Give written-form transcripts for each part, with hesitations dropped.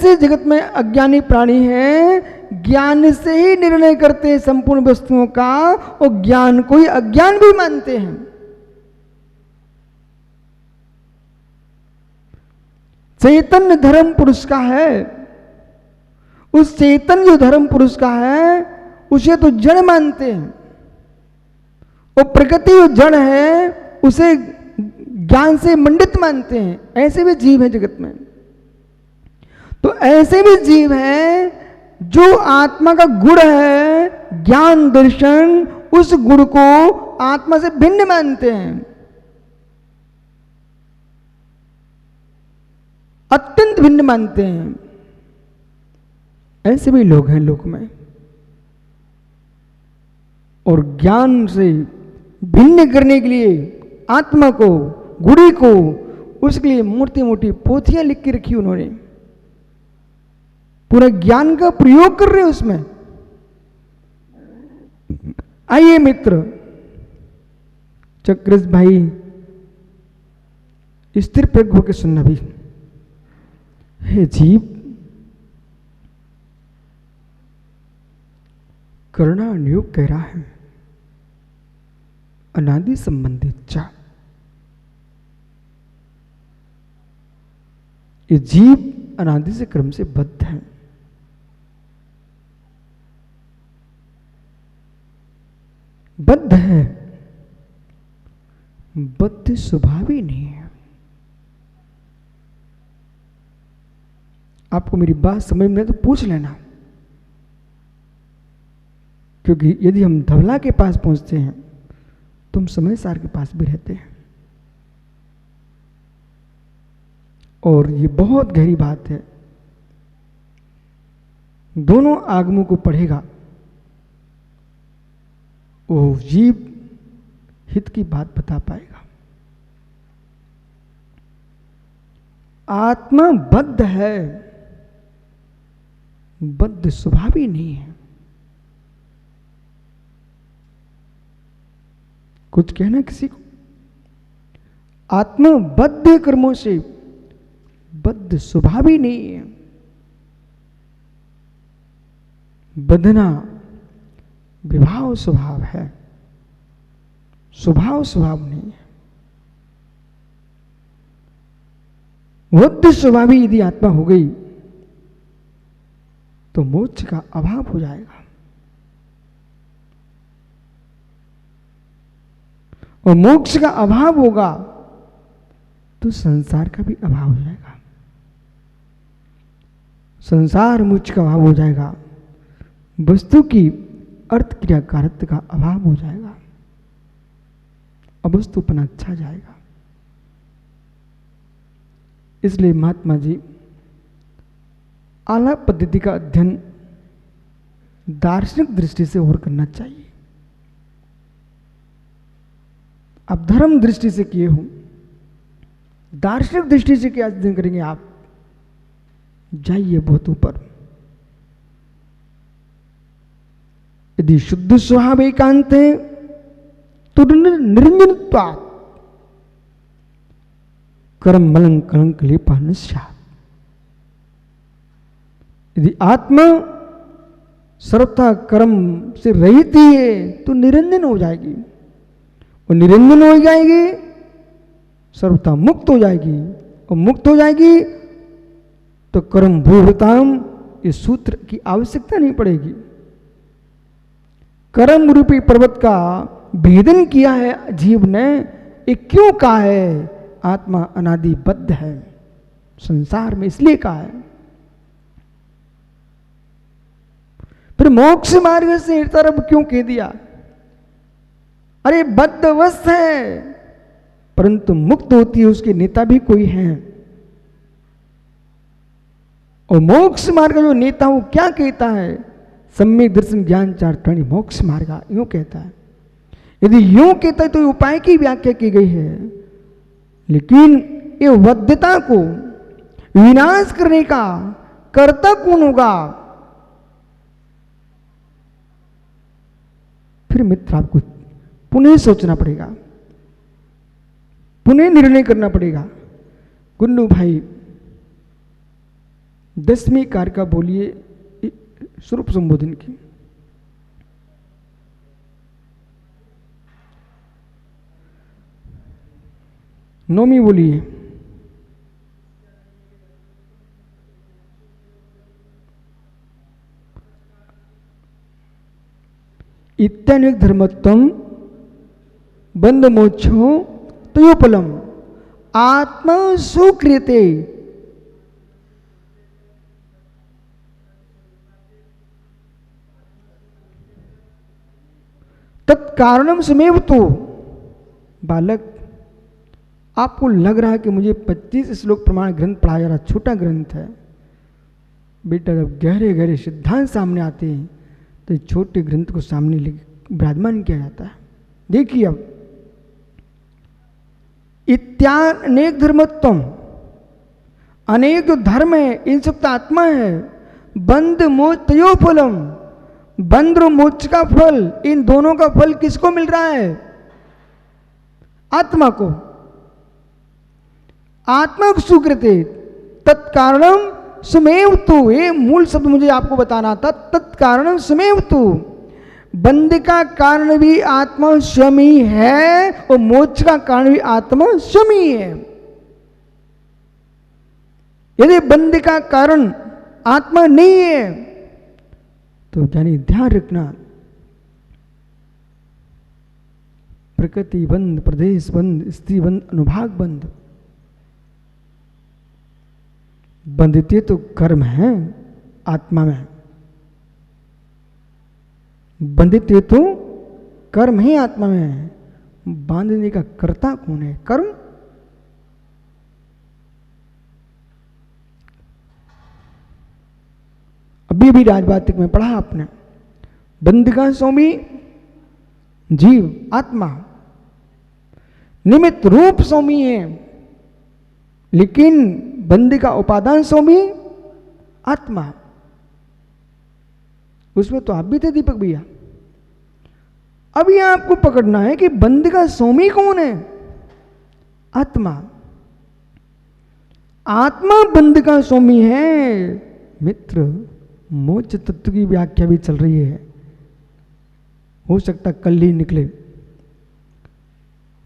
ऐसे जगत में अज्ञानी प्राणी हैं, ज्ञान से ही निर्णय करते हैं संपूर्ण वस्तुओं का, और ज्ञान को ही अज्ञान भी मानते हैं। चैतन्य धर्म पुरुष का है, उस चैतन्य जो धर्म पुरुष का है उसे तो जड़ मानते हैं, और प्रकृति जो जड़ है उसे ज्ञान से मंडित मानते हैं। ऐसे भी जीव हैं जगत में। तो ऐसे भी जीव हैं जो आत्मा का गुण है ज्ञान दर्शन, उस गुण को आत्मा से भिन्न मानते हैं, अत्यंत भिन्न मानते हैं। ऐसे भी लोग हैं लोक में। और ज्ञान से भिन्न करने के लिए आत्मा को, गुड़ी को, उसके लिए मोटी मोटी पोथियां लिख के रखी उन्होंने, पूरा ज्ञान का प्रयोग कर रहे हैं उसमें। आइए मित्र, चक्रस भाई स्थिर प्रज्ञ होकर सुनना भी। हे जीव, कर्णानुयोग कह रहा है अनादि संबंधी इच्छा। ये जीव अनादि से क्रम से बद्ध है। बद्ध है, बद्ध स्वभाव ही नहीं है। आपको मेरी बात समझ में तो पूछ लेना, क्योंकि यदि हम धवला के पास पहुंचते हैं तो हम समय सार के पास भी रहते हैं। और ये बहुत गहरी बात है। दोनों आगमों को पढ़ेगा वो जीव हित की बात बता पाएगा। आत्मा बद्ध है, बद्ध स्वभाव ही नहीं है। कुछ कहना किसी को? आत्मा बद्ध कर्मों से बद्ध स्वभाव ही नहीं है। बंधना विभाव स्वभाव है, स्वभाव स्वभाव नहीं है। बद्ध स्वभावी यदि आत्मा हो गई तो मोक्ष का अभाव हो जाएगा, और मोक्ष का अभाव होगा तो संसार का भी अभाव हो जाएगा। संसार मोक्ष का अभाव हो जाएगा, वस्तु की अर्थ क्रियाकारत्व का अभाव हो जाएगा, अवस्तुपना छा जाएगा। इसलिए महात्मा जी आला पद्धति का अध्ययन दार्शनिक दृष्टि से और करना चाहिए। आप धर्म दृष्टि से किए हो, दार्शनिक दृष्टि से क्या अध्ययन करेंगे आप? जाइए बहुत ऊपर। यदि शुद्ध स्वभाव एकांत है तो निरंजनत्वात् कर्म मलं कलंक लेपान स्यात्। यदि आत्मा सर्वथा कर्म से रहित ही है तो निरंजन हो जाएगी, और निरंजन हो जाएगी सर्वथा मुक्त हो जाएगी, और मुक्त हो जाएगी तो कर्म भूभृताम इस सूत्र की आवश्यकता नहीं पड़ेगी। कर्म रूपी पर्वत का भेदन किया है जीव ने। ये क्यों कहा है? आत्मा अनादि बद्ध है संसार में, इसलिए कहा है। फिर मोक्ष मार्ग से तरफ क्यों कह दिया? अरे बद्धवस्थ है, परंतु मुक्त होती है उसके नेता भी कोई है। और मोक्ष मार्ग का जो नेता वो क्या कहता है? सम्यक दर्शन ज्ञान चारित्राणि मोक्ष मार्ग, यूं कहता है। यदि यूं कहता है तो उपाय की व्याख्या की गई है, लेकिन ये बद्धता को विनाश करने का कर्ता कौन होगा? फिर मित्र आपको पुनः सोचना पड़ेगा, पुनः निर्णय करना पड़ेगा। गुन्नू भाई 10वीं कारिका बोलिए स्वरूप संबोधन की। नौवीं बोलिए। इत्यानेक धर्मत्वम बंध मोक्षो तयोपलम आत्मा सुक्रियते तत्कारणम समेव। तो बालक, आपको लग रहा है कि मुझे 25 श्लोक प्रमाण ग्रंथ पढ़ाया जा रहा, छोटा ग्रंथ है। बेटा, जब गहरे गहरे सिद्धांत सामने आते हैं तो छोटे ग्रंथ को सामने लेकर विराजमान किया जाता है। देखिए अब, इत्यानेक धर्मत्वम, अनेक जो धर्म है इन सब तो आत्मा है। बंध मोक्ष तयो फलम, बंध और मोक्ष का फल, इन दोनों का फल किसको मिल रहा है? आत्मा को। आत्मा को सुकृते तत्कारणम समेव तु, ये मूल शब्द मुझे आपको बताना था। तत्कारणम समेव तु, बंध का कारण भी आत्मा स्वयं ही है और मोक्ष का कारण भी आत्मा स्वयं ही है। यदि बंध का कारण आत्मा नहीं है तो यानी ध्यान रखना, प्रकृति बंध, प्रदेश बंध, स्त्री बंध, अनुभाग बंध, बंधते तो कर्म है आत्मा में, बंधित तो कर्म ही आत्मा में है। बांधने का कर्ता कौन है? कर्म। अभी भी राजवातिक में पढ़ा आपने, बंध का स्वामी जीव आत्मा, निमित्त रूप स्वामी है, लेकिन बंध का उपादान स्वामी आत्मा। उसमें तो आप भी थे दीपक भैया। अभी आपको पकड़ना है कि बंध का स्वामी कौन है? आत्मा। आत्मा बंध का स्वामी है। मित्र, मोक्ष तत्व की व्याख्या भी चल रही है, हो सकता कल ही निकले,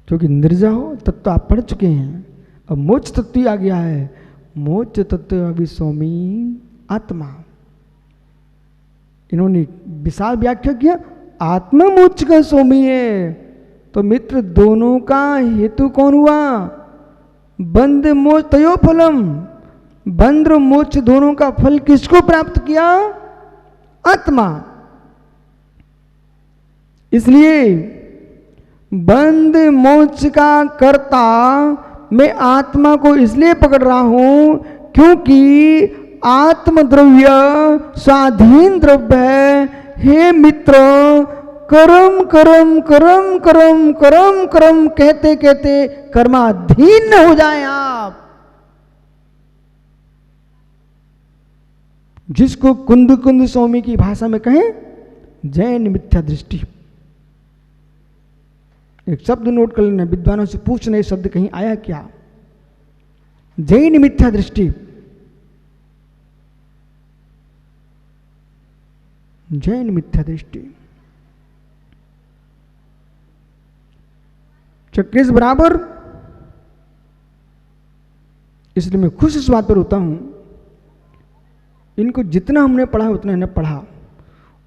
क्योंकि निर्जा हो तत्व आप पढ़ चुके हैं। अब मोक्ष तत्व ही आ गया है। मोक्ष तत्व अभी स्वामी आत्मा। इन्होंने विशाल व्याख्या किया, आत्मा मोक्ष का स्वामी है। तो मित्र, दोनों का हेतु कौन हुआ? बंध मोक्ष तयो फलम, बंध और मोक्ष दोनों का फल किसको प्राप्त किया? आत्मा। इसलिए बंध मोक्ष का कर्ता मैं आत्मा को इसलिए पकड़ रहा हूं क्योंकि आत्मद्रव्य स्वाधीन द्रव्य है। हे मित्र, कर्म कर्म कर्म कर्म कर्म कर्म कहते कहते कर्माधीन न हो जाए आप। जिसको कुंद कुंद स्वामी की भाषा में कहें, जैन मिथ्या दृष्टि। एक शब्द नोट कर लेना, विद्वानों से पूछना, शब्द कहीं आया क्या? जैन मिथ्या दृष्टि। जैन मिथ्या दृष्टि। चक्रेश बराबर। इसलिए मैं खुश इस बात पर होता हूं, इनको जितना हमने पढ़ा उतना इन्हें पढ़ा,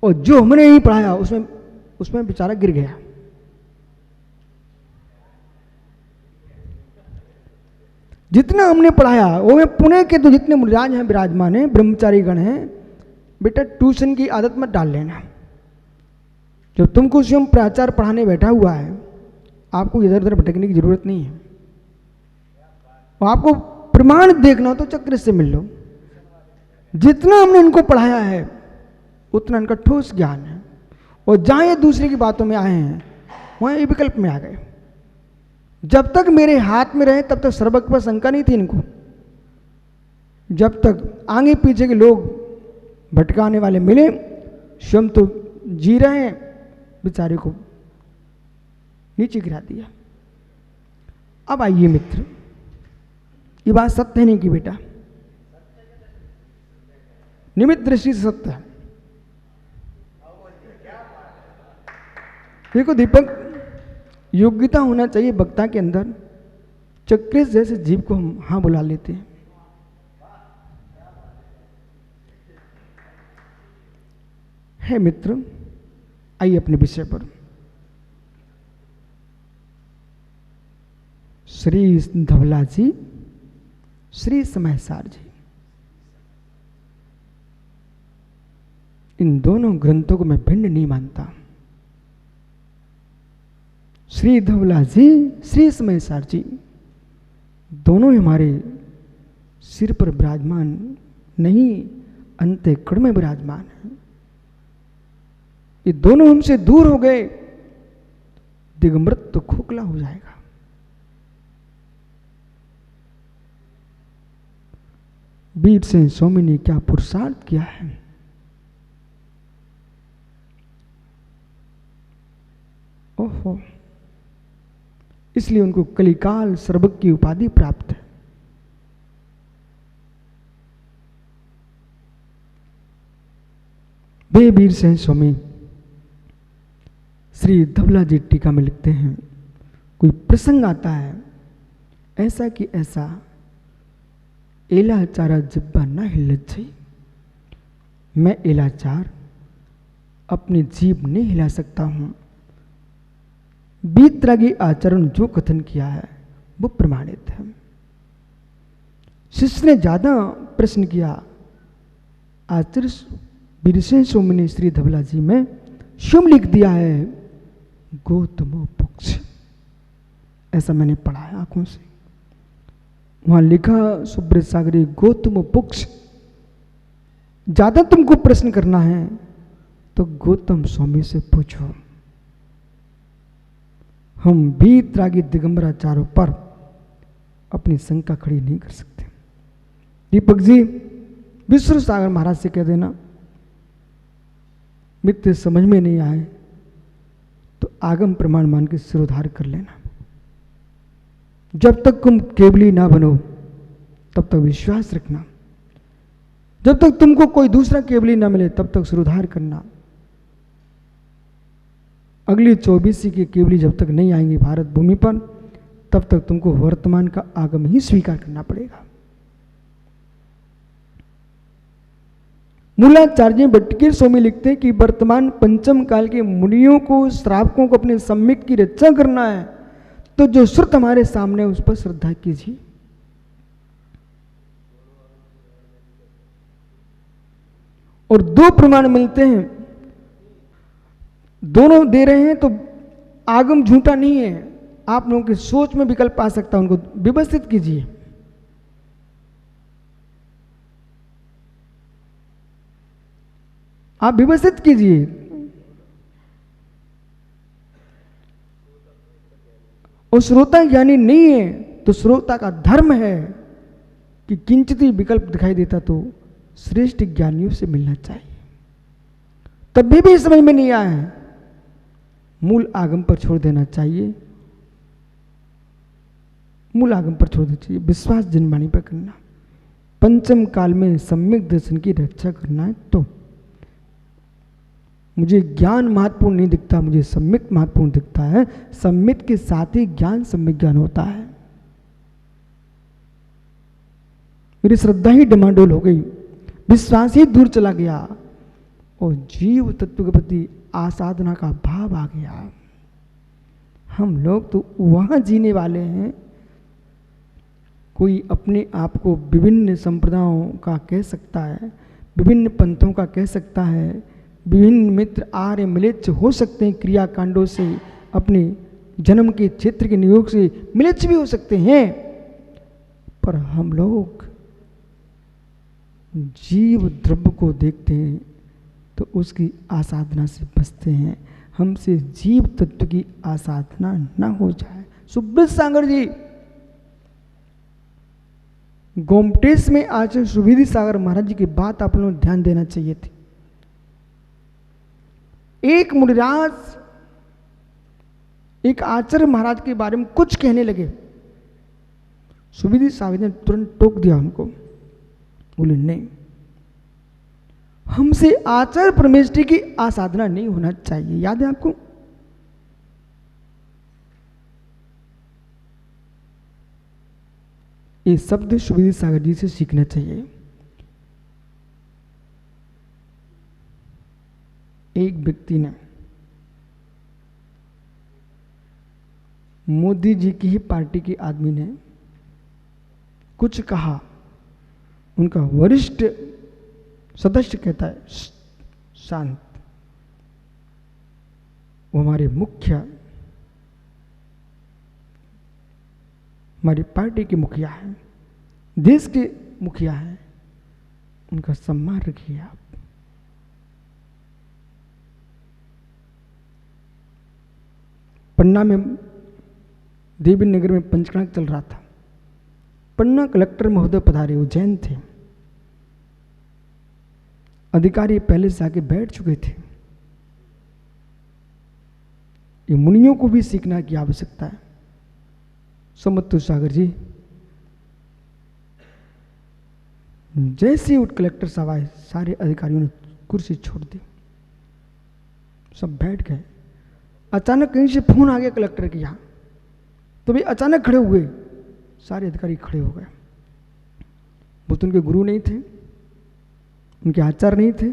और जो हमने नहीं पढ़ाया उसमें बेचारा गिर गया। जितना हमने पढ़ाया वो मैं पुणे के तो जितने मुनिराज हैं, विराजमान हैं, ब्रह्मचारी गण हैं, बेटा ट्यूशन की आदत मत डाल लेना। जब तुमको स्वयं प्राचार्य पढ़ाने बैठा हुआ है, आपको इधर उधर भटकने की जरूरत नहीं है। और आपको प्रमाण देखना हो तो चक्र से मिल लो। जितना हमने इनको पढ़ाया है उतना इनका ठोस ज्ञान है, और जहां ये दूसरे की बातों में आए हैं वहां ये विकल्प में आ गए। जब तक मेरे हाथ में रहे तब तक सर्वज्ञ पर शंका नहीं थी इनको। जब तक आगे पीछे के लोग भटकाने वाले मिले, स्वयं तो जी रहे हैं, बेचारे को नीचे गिरा दिया। अब आइए मित्र, ये बात सत्य नहीं की बेटा, निमित्त दृष्टि से सत्य है। देखो दीपक, योग्यता होना चाहिए वक्ता के अंदर। चक्रेश जैसे जीव को हम हाँ बुला लेते हैं। है मित्र, आइए अपने विषय पर। श्री धवला जी, श्री समयसार जी, इन दोनों ग्रंथों को मैं भिन्न नहीं मानता। श्री धवला जी, श्री समयसार जी दोनों हमारे सिर पर विराजमान नहीं, अंतःकरण में विराजमान है। ये दोनों हमसे दूर हो गए, दिगंबरत्व तो खोखला हो जाएगा। वीर सेन स्वामी ने क्या पुरुषार्थ किया है। ओहो, इसलिए उनको कलिकाल सर्वज्ञ की उपाधि प्राप्त है। वे वीर सेन स्वामी श्री धवला जी टीका में लिखते हैं, कोई प्रसंग आता है ऐसा कि ऐसा, एलाचारा जिब्बा ना हिलत जी। मैं एलाचार अपनी जीभ नहीं हिला सकता हूं। बीतरागी आचरण जो कथन किया है वो प्रमाणित है। शिष्य ने ज्यादा प्रश्न किया। आचार्य वीर सेन स्वामी ने श्री धवला जी में शुभ लिख दिया है, गौतमो पुक्ष। ऐसा मैंने पढ़ा है आंखों से। वहां लिखा सुब्रत सागरी गौतमो पुक्ष। ज्यादा तुमको प्रश्न करना है तो गौतम स्वामी से पूछो। हम बीतरागी दिगंबराचार्यों पर अपनी शंका खड़ी नहीं कर सकते। दीपक जी, विश्व सागर महाराज से कह देना, मित्र समझ में नहीं आए तो आगम प्रमाण मान के सिरोधार कर लेना। जब तक तुम केवली ना बनो तब तक विश्वास रखना। जब तक तुमको कोई दूसरा केवली ना मिले तब तक सिरोधार करना। अगली 24 की केवली जब तक नहीं आएंगी भारत भूमि पर, तब तक तुमको वर्तमान का आगम ही स्वीकार करना पड़ेगा। मूलाचार्य भट्टकीर स्वामी लिखते हैं कि वर्तमान पंचम काल के मुनियों को, श्रावकों को अपने सम्यक की रक्षा करना है तो जो श्रुत हमारे सामने उस पर श्रद्धा कीजिए। और दो प्रमाण मिलते हैं, दोनों दे रहे हैं तो आगम झूठा नहीं है। आप लोगों की सोच में विकल्प आ सकता है, उनको व्यवस्थित कीजिए। आप व्यवस्थित कीजिए। और श्रोता ज्ञानी नहीं है तो श्रोता का धर्म है कि किंचित ही विकल्प दिखाई देता तो श्रेष्ठ ज्ञानियों से मिलना चाहिए। तब भी समझ में नहीं आया है, मूल आगम पर छोड़ देना चाहिए। मूल आगम पर छोड़ देना चाहिए। विश्वास जनवाणी पर करना। पंचम काल में सम्यक दर्शन की रक्षा करना है तो मुझे ज्ञान महत्वपूर्ण नहीं दिखता, मुझे सम्यक महत्वपूर्ण दिखता है। सम्यक के साथ ही ज्ञान सम्यक ज्ञान होता है। मेरी श्रद्धा ही डमाडोल हो गई, विश्वास ही दूर चला गया और जीव तत्व के प्रति आसाधना का भाव आ गया। हम लोग तो वहां जीने वाले हैं। कोई अपने आप को विभिन्न संप्रदायों का कह सकता है, विभिन्न पंथों का कह सकता है, विभिन्न मित्र आर्य मिलेच्छ हो सकते हैं, क्रियाकांडों से, अपने जन्म के क्षेत्र के नियोग से मिलेच्छ भी हो सकते हैं, पर हम लोग जीव द्रव्य को देखते हैं तो उसकी आसाधना से बचते हैं। हमसे जीव तत्व की आसाधना न हो जाए। सुब्रत सागर जी, गोमटेश में आचार्य सुविधि सागर महाराज जी की बात आप लोगों को ध्यान देना चाहिए थी। एक मुनिराज एक आचार्य महाराज के बारे में कुछ कहने लगे। सुविधि सागर ने तुरंत टोक दिया उनको, बोले नहीं, हमसे आचार्य परमेष्ठी की आसाधना नहीं होना चाहिए। याद है आपको? ये शब्द सुविधि सागर जी से सीखना चाहिए। एक व्यक्ति ने मोदी जी की ही पार्टी के आदमी ने कुछ कहा, उनका वरिष्ठ सदस्य कहता है शांत, वो हमारे मुख्य, हमारी पार्टी के मुखिया हैं, देश के मुखिया हैं, उनका सम्मान रखिए आप। पन्ना में देवी नगर में पंचकर्म चल रहा था। पन्ना कलेक्टर महोदय पधारे, वो जैन थे। अधिकारी पहले से आके बैठ चुके थे। ये मुनियों को भी सीखना की आवश्यकता है। समत्तु सागर जी जैसे उठ कलेक्टर साहब आए, सारे अधिकारियों ने कुर्सी छोड़ दी, सब बैठ गए। अचानक कहीं से फोन आ गया कलेक्टर के यहाँ, तो भी अचानक खड़े हुए, सारे अधिकारी खड़े हो गए। वो तो उनके गुरु नहीं थे, उनके आचार्य नहीं थे।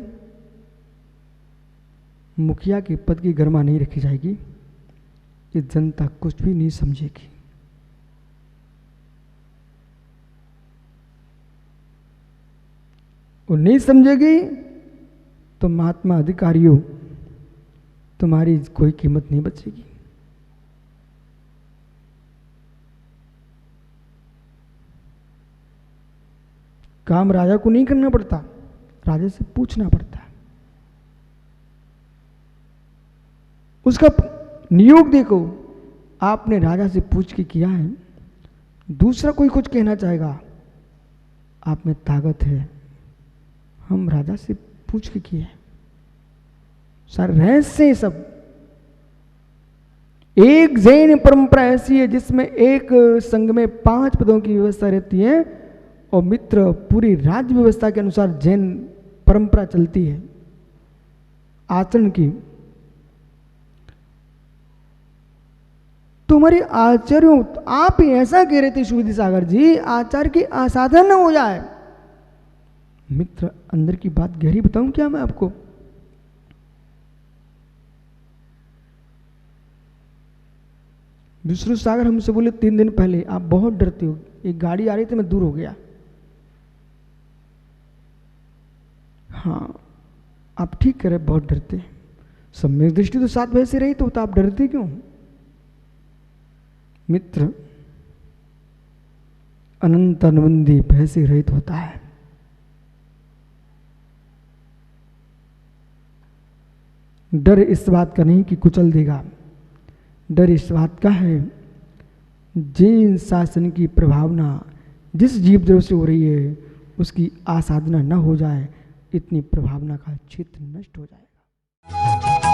मुखिया के पद की गरिमा नहीं रखी जाएगी, ये जनता कुछ भी नहीं समझेगी। वो नहीं समझेगी तो महात्मा अधिकारियों तुम्हारी कोई कीमत नहीं बचेगी। काम राजा को नहीं करना पड़ता, राजा से पूछना पड़ता है। उसका नियोग देखो, आपने राजा से पूछ के किया है। दूसरा कोई कुछ कहना चाहेगा, आप में ताकत है, हम राजा से पूछ के किए। सारे रहस्य सब। एक जैन परंपरा ऐसी है जिसमें एक संघ में 5 पदों की व्यवस्था रहती है, और मित्र पूरी राज्य व्यवस्था के अनुसार जैन परंपरा चलती है आचरण की। तुम्हारे आचार्यों, आप ही ऐसा कह रहे थे सुविधि सागर जी, आचार्य की आसाधना न हो जाए। मित्र अंदर की बात गहरी बताऊं क्या मैं आपको? विष्णु सागर हमसे बोले 3 दिन पहले, आप बहुत डरते हो, एक गाड़ी आ रही थी, मैं दूर हो गया। हाँ आप ठीक कह रहे, बहुत डरते। सम्यक दृष्टि तो साथ वैसे रही, तो आप डरते क्यों? मित्र अनंत अनुबंधी भय से रहित होता है। डर इस बात का नहीं कि कुचल देगा, डर इस बात का है जैन शासन की प्रभावना जिस जीव द्रव से हो रही है उसकी आसाधना न हो जाए, इतनी प्रभावना का क्षेत्र नष्ट हो जाएगा।